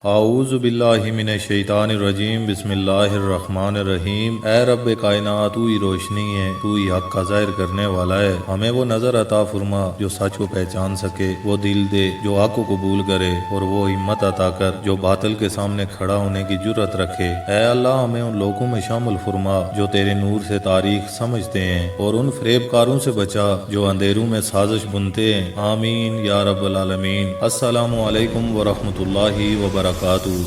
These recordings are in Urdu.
اعوذ باللہ من الشیطان الرجیم بسم اللہ الرحمن الرحیم۔ اے رب کائنات، تو ہی روشنی ہے، تو ہی حق کا ظاہر کرنے والا ہے۔ ہمیں وہ نظر عطا فرما جو سچ کو پہچان سکے، وہ دل دے جو حق کو قبول کرے، اور وہ ہمت عطا کر جو باطل کے سامنے کھڑا ہونے کی جرأت رکھے۔ اے اللہ، ہمیں ان لوگوں میں شامل فرما جو تیرے نور سے تاریخ سمجھتے ہیں، اور ان فریب کاروں سے بچا جو اندھیروں میں سازش بنتے ہیں۔ آمین یا رب العالمین۔ السلام علیکم ورحمۃ اللہ وبرکاتہ۔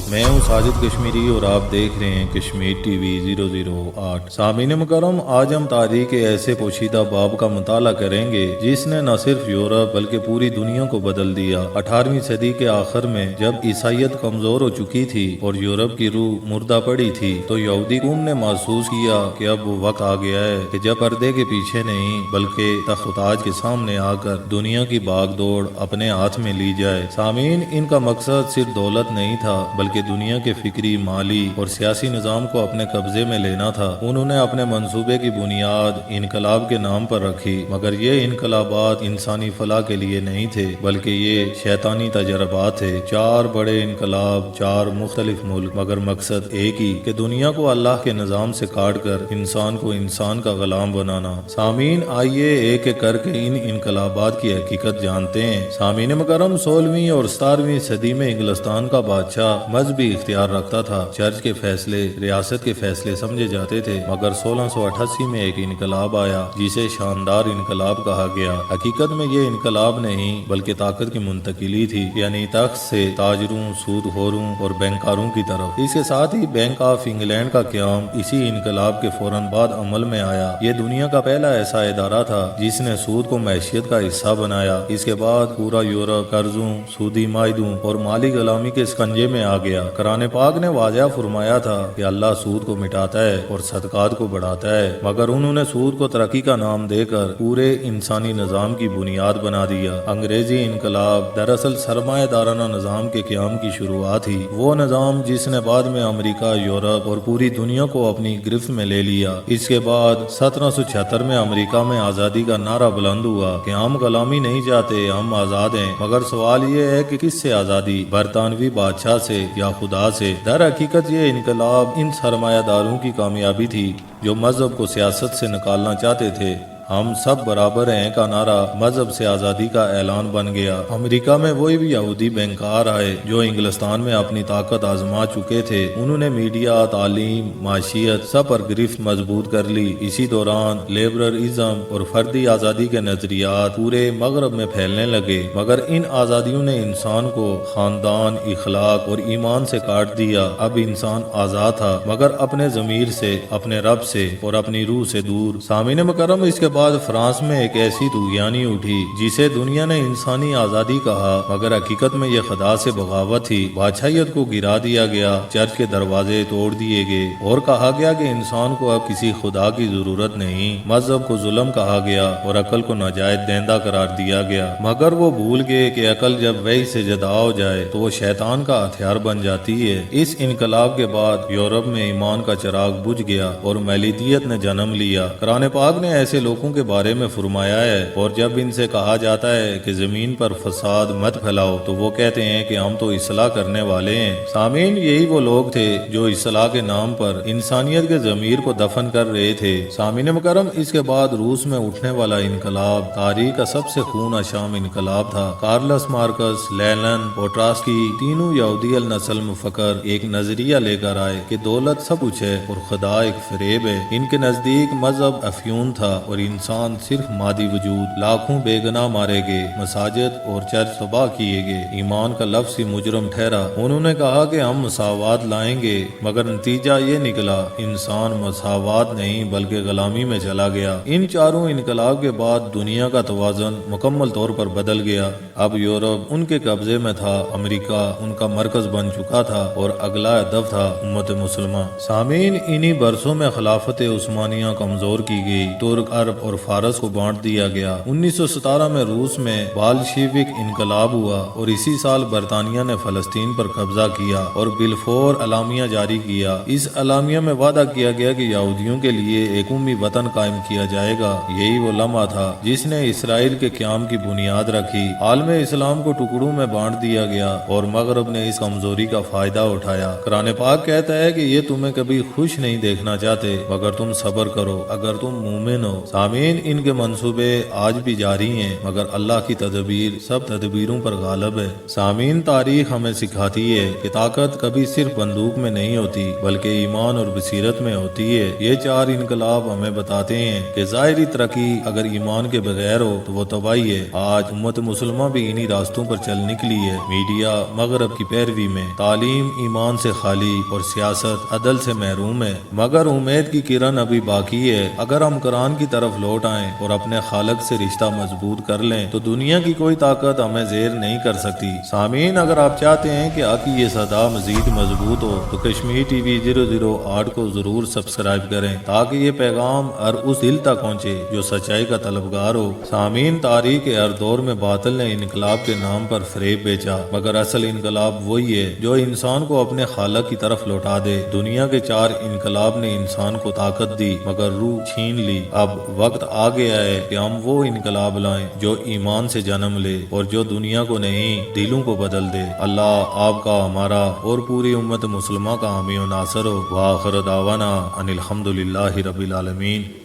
میں ہوں ساجد کشمیری اور آپ دیکھ رہے ہیں کشمیر ٹی وی 008۔ سامعین مکرم، آج ہم تاریخ کے ایسے پوشیدہ باب کا مطالعہ کریں گے جس نے نہ صرف یورپ بلکہ پوری دنیا کو بدل دیا۔ 18ویں صدی کے آخر میں جب عیسائیت کمزور ہو چکی تھی اور یورپ کی روح مردہ پڑی تھی، تو یہودی قوم نے محسوس کیا کہ اب وہ وقت آ گیا ہے کہ جب پردے کے پیچھے نہیں بلکہ تخت و تاج کے سامنے آ کر دنیا کی باغ دوڑ اپنے ہاتھ میں لی جائے۔ سامعین، ان کا مقصد صرف دولت نہیں تھا بلکہ دنیا کے فکری، مالی اور سیاسی نظام کو اپنے قبضے میں لینا تھا۔ انہوں نے اپنے منصوبے کی بنیاد انقلاب کے نام پر رکھی، مگر یہ انقلابات انسانی فلاح کے لیے نہیں تھے بلکہ یہ شیطانی تجربات تھے۔ 4 بڑے انقلاب، 4 مختلف ملک، مگر مقصد ایک ہی کہ دنیا کو اللہ کے نظام سے کاٹ کر انسان کو انسان کا غلام بنانا۔ سامعین، آئیے ایک ایک کر کے ان انقلابات کی حقیقت جانتے ہیں۔ سامعین مکرم، 16ویں اور 17ویں صدی میں انگلستان کا بادشاہ مذہبی اختیار رکھتا تھا۔ چرچ کے فیصلے ریاست کے فیصلے سمجھے جاتے تھے، مگر 1688 میں ایک انقلاب آیا جسے شاندار انقلاب کہا گیا۔ حقیقت میں یہ انقلاب نہیں بلکہ طاقت کی منتقلی تھی، یعنی تخت سے تاجروں، سود خوروں اور بینکاروں کی طرف۔ اس کے ساتھ ہی بینک آف انگلینڈ کا قیام اسی انقلاب کے فوراً بعد عمل میں آیا۔ یہ دنیا کا پہلا ایسا ادارہ تھا جس نے سود کو معیشت کا حصہ بنایا۔ اس کے بعد پورا یورپ قرضوں، سودی معاہدوں اور مالی غلامی کے اسکنجے میں آ گیا۔ قرآن پاک نے واضح فرمایا تھا کہ اللہ سود کو مٹاتا ہے اور صدقات کو بڑھاتا ہے، مگر انہوں نے سود کو ترقی کا نام دے کر پورے انسانی نظام کی بنیاد بنا دیا۔ انگریزی انقلاب دراصل سرمایہ دارانہ نظام کے قیام کی شروعات تھی، وہ نظام جس نے بعد میں امریکہ، یورپ اور پوری دنیا کو اپنی گرفت میں لے لیا۔ اس کے بعد 1776 میں امریکہ میں آزادی کا نعرہ بلند ہوا کہ ہم غلامی نہیں چاہتے، ہم آزاد ہیں۔ مگر سوال یہ ہے کہ کس سے آزادی؟ برطانوی بادشاہ سے یا خدا سے؟ در حقیقت یہ انقلاب ان سرمایہ داروں کی کامیابی تھی جو مذہب کو سیاست سے نکالنا چاہتے تھے۔ ہم سب برابر ہیں کا نعرہ مذہب سے آزادی کا اعلان بن گیا۔ امریکہ میں وہی بھی یہودی بینکار آئے جو انگلستان میں اپنی طاقت آزما چکے تھے۔ انہوں نے میڈیا، تعلیم، معیشت سب پر گرفت مضبوط کر لی۔ اسی دوران لیبرلزم اور فردی آزادی کے نظریات پورے مغرب میں پھیلنے لگے، مگر ان آزادیوں نے انسان کو خاندان، اخلاق اور ایمان سے کاٹ دیا۔ اب انسان آزاد تھا مگر اپنے ضمیر سے، اپنے رب سے اور اپنی روح سے دور۔ سامعین مکرم، اس کے بعد فرانس میں ایک ایسی طغیانی اٹھی جسے دنیا نے انسانی آزادی کہا، مگر حقیقت میں یہ خدا سے بغاوت تھی۔ بادشاہیت کو گرا دیا گیا، چرچ کے دروازے توڑ دیے گئے اور کہا گیا کہ انسان کو اب کسی خدا کی ضرورت نہیں۔ مذہب کو ظلم کہا گیا اور عقل کو ناجائز دہندہ قرار دیا گیا، مگر وہ بھول گئے کہ عقل جب وحی سے جدا ہو جائے تو وہ شیطان کا ہتھیار بن جاتی ہے۔ اس انقلاب کے بعد یورپ میں ایمان کا چراغ بجھ گیا اور میلیدیت نے جنم لیا۔ قرآن پاک نے ایسے لوگوں کے بارے میں فرمایا ہے، اور جب ان سے کہا جاتا ہے کہ زمین پر فساد مت پھیلاؤ تو وہ کہتے ہیں کہ ہم تو اصلاح کرنے والے ہیں۔ سامعین، یہی وہ لوگ تھے جو اصلاح کے نام پر انسانیت کے ضمیر کو دفن کر رہے تھے۔ سامعین مکرم، اس کے بعد روس میں اٹھنے والا انقلاب تاریخ کا سب سے خون آشام انقلاب تھا۔ کارلس مارکس، لینن اور ٹراسکی تینوں یہودی النسل مفکر ایک نظریہ لے کر آئے کہ دولت سب کچھ ہے اور خدا ایک فریب ہے۔ ان کے نزدیک مذہب افیون تھا اور انسان صرف مادی وجود۔ لاکھوں بے گناہ مارے گئے، مساجد اور چرچ تباہ کیے گئے، ایمان کا لفظ ہی مجرم ٹھہرا۔ انہوں نے کہا کہ ہم مساوات لائیں گے، مگر نتیجہ یہ نکلا انسان مساوات نہیں بلکہ غلامی میں چلا گیا۔ ان چاروں انقلاب کے بعد دنیا کا توازن مکمل طور پر بدل گیا۔ اب یورپ ان کے قبضے میں تھا، امریکہ ان کا مرکز بن چکا تھا اور اگلا ہدف تھا امت مسلمہ۔ سامعین، انہی برسوں میں خلافت عثمانیہ کمزور کی گئی۔ ترک، عرب، اور فارس کو بانٹ دیا گیا۔ 1917 میں روس میں بالشیوک انقلاب ہوا اور اسی سال برطانیہ نے فلسطین پر قبضہ کیا اور بالفور اعلامیہ جاری کیا۔ اس اعلامیہ میں وعدہ کیا گیا کہ یہودیوں کے لیے ایک قومی وطن قائم کیا جائے گا۔ یہی وہ لمحہ تھا جس نے اسرائیل کے قیام کی بنیاد رکھی۔ عالم اسلام کو ٹکڑوں میں بانٹ دیا گیا اور مغرب نے اس کمزوری کا فائدہ اٹھایا۔ قرآن پاک کہتا ہے کہ یہ تمہیں کبھی خوش نہیں دیکھنا چاہتے مگر تم صبر کرو اگر تم مومن ہو۔ سامعین، ان کے منصوبے آج بھی جاری ہیں مگر اللہ کی تدبیر سب تدبیروں پر غالب ہے۔ سامعین، تاریخ ہمیں سکھاتی ہے کہ طاقت کبھی صرف بندوق میں نہیں ہوتی بلکہ ایمان اور بصیرت میں ہوتی ہے۔ یہ چار انقلاب ہمیں بتاتے ہیں کہ ظاہری ترقی اگر ایمان کے بغیر ہو تو وہ تباہی ہے۔ آج امت مسلمہ بھی انہی راستوں پر چل نکلی ہے۔ میڈیا مغرب کی پیروی میں، تعلیم ایمان سے خالی اور سیاست عدل سے محروم ہے، مگر امید کی کرن ابھی باقی ہے۔ اگر ہم قرآن کی طرف لوٹ آئیں اور اپنے خالق سے رشتہ مضبوط کر لیں تو دنیا کی کوئی طاقت ہمیں زیر نہیں کر سکتی۔ سامعین، اگر آپ چاہتے ہیں کہ حق کی یہ صدا مزید مضبوط ہو تو کشمیر ٹی وی 008 کو ضرور سبسکرائب کریں تاکہ یہ پیغام ہر اس دل تک پہنچے جو سچائی کا طلبگار ہو۔ سامعین، تاریخ کے ہر دور میں باطل نے انقلاب کے نام پر فریب بیچا مگر اصل انقلاب وہی ہے جو انسان کو اپنے خالق کی طرف لوٹا دے۔ دنیا کے چار انقلاب نے انسان کو طاقت دی مگر روح چھین لی۔ اب وقت آ گیا ہے کہ ہم وہ انقلاب لائیں جو ایمان سے جنم لے اور جو دنیا کو نہیں دلوں کو بدل دے۔ اللہ آپ کا، ہمارا اور پوری امت مسلمہ کا حامی و ناصر ہو۔ وآخر دعوانا ان الحمدللہ رب العالمین۔